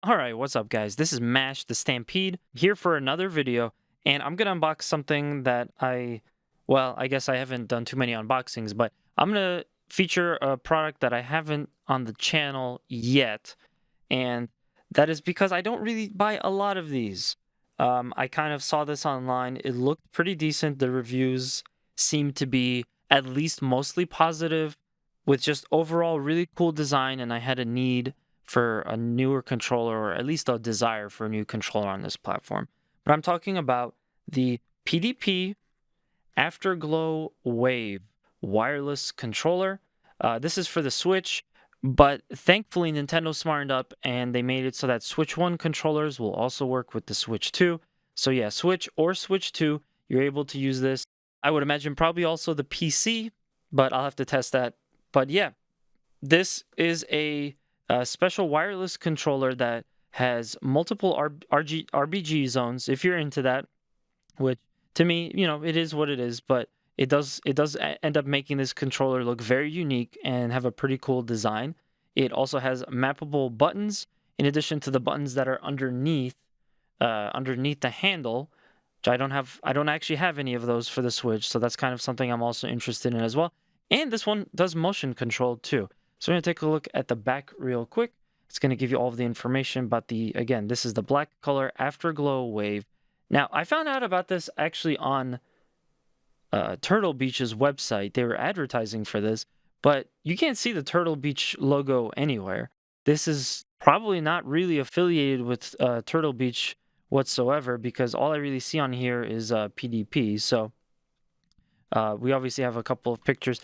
Alright, what's up guys? This is Mash the Stampede here for another video, and I'm gonna unbox something that I guess I haven't done too many unboxings, but I'm gonna feature a product that I haven't on the channel yet, and that is because I don't really buy a lot of these. I kind of saw this online. It looked pretty decent. The reviews seemed to be at least mostly positive, with just overall really cool design, and I had a need for a newer controller, or at least a desire for a new controller on this platform. But I'm talking about the PDP Afterglow Wave wireless controller. This is for the Switch, but thankfully Nintendo smartened up and they made it so that Switch 1 controllers will also work with the Switch 2. So yeah, Switch or Switch 2, you're able to use this. I would imagine probably also the PC, but I'll have to test that. But yeah, this is a special wireless controller that has multiple RBG zones, if you're into that, which to me, it is what it is, but it does end up making this controller look very unique and have a pretty cool design. It also has mappable buttons in addition to the buttons that are underneath the handle, which I don't actually have any of those for the Switch, so that's kind of something I'm also interested in as well. And this one does motion control too. So we're going to take a look at the back real quick. It's going to give you all of the information about again, this is the black color Afterglow Wave. Now, I found out about this actually on Turtle Beach's website. They were advertising for this, but you can't see the Turtle Beach logo anywhere. This is probably not really affiliated with Turtle Beach whatsoever, because all I really see on here is PDP. So we obviously have a couple of pictures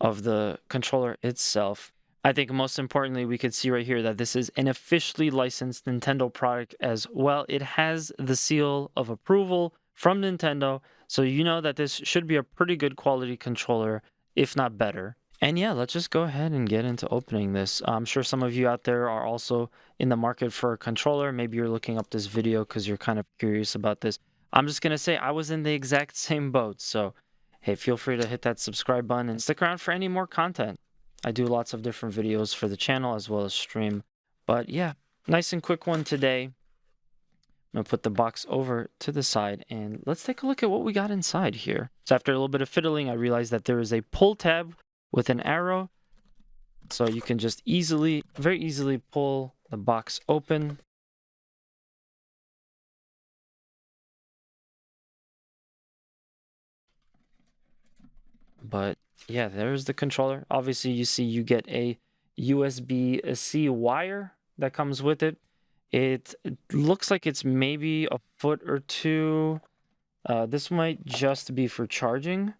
of the controller itself. I think most importantly, we could see right here that this is an officially licensed Nintendo product as well. It has the seal of approval from Nintendo, so you know that this should be a pretty good quality controller, if not better. And yeah, let's just go ahead and get into opening this. I'm sure some of you out there are also in the market for a controller. Maybe you're looking up this video because you're kind of curious about this. I'm just going to say I was in the exact same boat, so hey, feel free to hit that subscribe button and stick around for any more content. I do lots of different videos for the channel as well as stream. But yeah, nice and quick one today. I'm going to put the box over to the side and let's take a look at what we got inside here. So after a little bit of fiddling, I realized that there is a pull tab with an arrow. So you can just very easily pull the box open. But yeah, there's the controller. Obviously, you see you get a USB-C wire that comes with it. It looks like it's maybe a foot or two. This might just be for charging.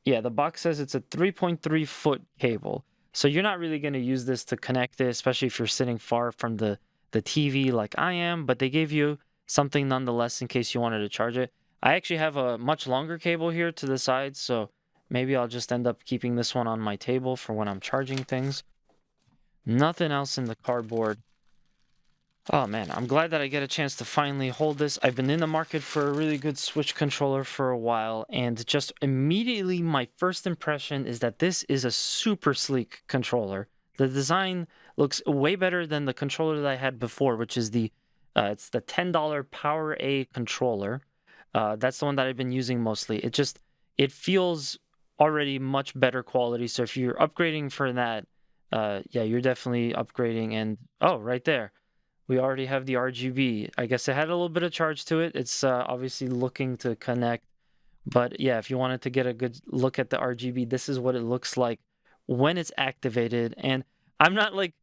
Yeah, the box says it's a 3.3 foot cable. So you're not really going to use this to connect it, especially if you're sitting far from the TV like I am. But they gave you something nonetheless in case you wanted to charge it. I actually have a much longer cable here to the side, so maybe I'll just end up keeping this one on my table for when I'm charging things. Nothing else in the cardboard. Oh man, I'm glad that I get a chance to finally hold this. I've been in the market for a really good Switch controller for a while, and just immediately my first impression is that this is a super sleek controller. The design looks way better than the controller that I had before, which is it's the $10 Power A controller. That's the one that I've been using mostly. It feels already much better quality. So if you're upgrading for that, yeah, you're definitely upgrading. And oh, right there, we already have the RGB. I guess it had a little bit of charge to it. It's obviously looking to connect. But yeah, if you wanted to get a good look at the RGB, this is what it looks like when it's activated. And I'm not like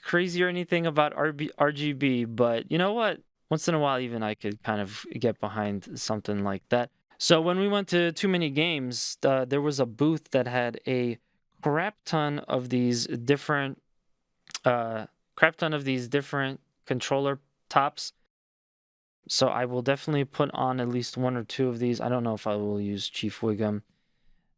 crazy or anything about RGB, but you know what? Once in a while, even I could kind of get behind something like that. So when we went to Too Many Games, there was a booth that had a crap ton of these different controller tops. So I will definitely put on at least one or two of these. I don't know if I will use Chief Wiggum.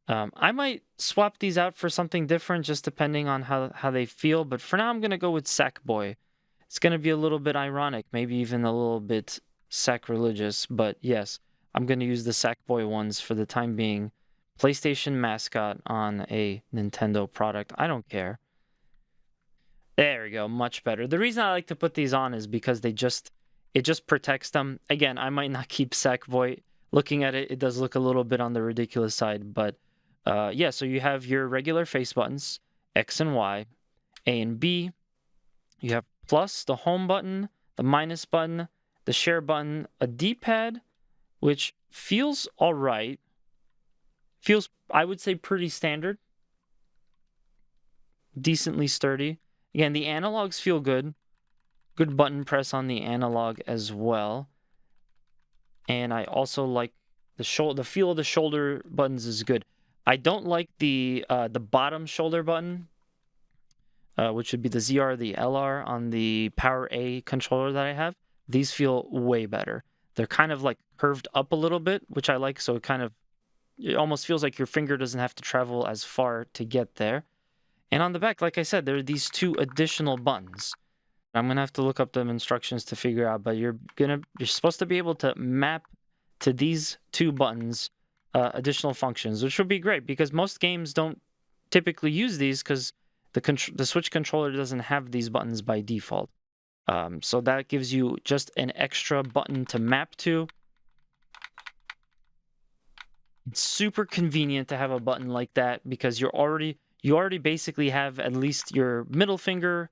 I might swap these out for something different, just depending on how they feel. But for now, I'm going to go with Sackboy. It's going to be a little bit ironic, maybe even a little bit sacrilegious. But yes, I'm going to use the Sackboy ones for the time being. PlayStation mascot on a Nintendo product. I don't care. There we go, much better. The reason I like to put these on is because it just protects them. Again, I might not keep Sackboy. Looking at it, it does look a little bit on the ridiculous side, but yeah, so you have your regular face buttons, X and Y, A and B. You have plus, the home button, the minus button, the share button, a D-pad, which feels all right. Feels, I would say, pretty standard. Decently sturdy. Again, the analogs feel good. Good button press on the analog as well. And I also like the feel of the shoulder buttons is good. I don't like the bottom shoulder button, which would be the ZR, the LR on the Power A controller that I have. These feel way better. They're kind of like curved up a little bit, which I like. So it almost feels like your finger doesn't have to travel as far to get there. And on the back, like I said, there are these 2 additional buttons. I'm gonna have to look up the instructions to figure out, but you're supposed to be able to map to these 2 buttons additional functions, which would be great because most games don't typically use these because the Switch controller doesn't have these buttons by default. So that gives you just an extra button to map to. It's super convenient to have a button like that because you already basically have at least your middle finger,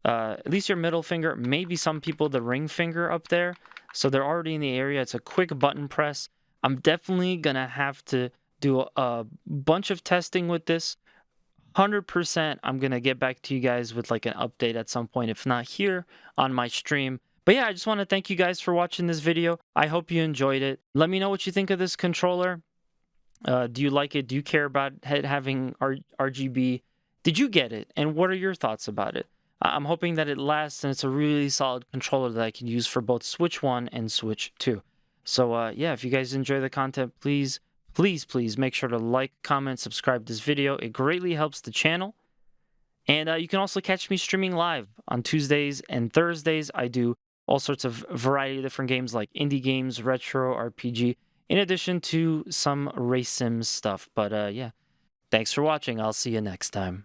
maybe some people the ring finger up there. So they're already in the area. It's a quick button press. I'm definitely going to have to do a bunch of testing with this. 100%, I'm going to get back to you guys with like an update at some point, if not here on my stream. But yeah, I just want to thank you guys for watching this video. I hope you enjoyed it. Let me know what you think of this controller. Do you like it? Do you care about it having RGB? Did you get it? And what are your thoughts about it? I'm hoping that it lasts and it's a really solid controller that I can use for both Switch 1 and Switch 2. So yeah, if you guys enjoy the content, please make sure to like, comment, subscribe to this video. It greatly helps the channel. And you can also catch me streaming live on Tuesdays and Thursdays. I do all sorts of variety of different games like indie games, retro, RPG, in addition to some race sim stuff. But yeah, thanks for watching. I'll see you next time.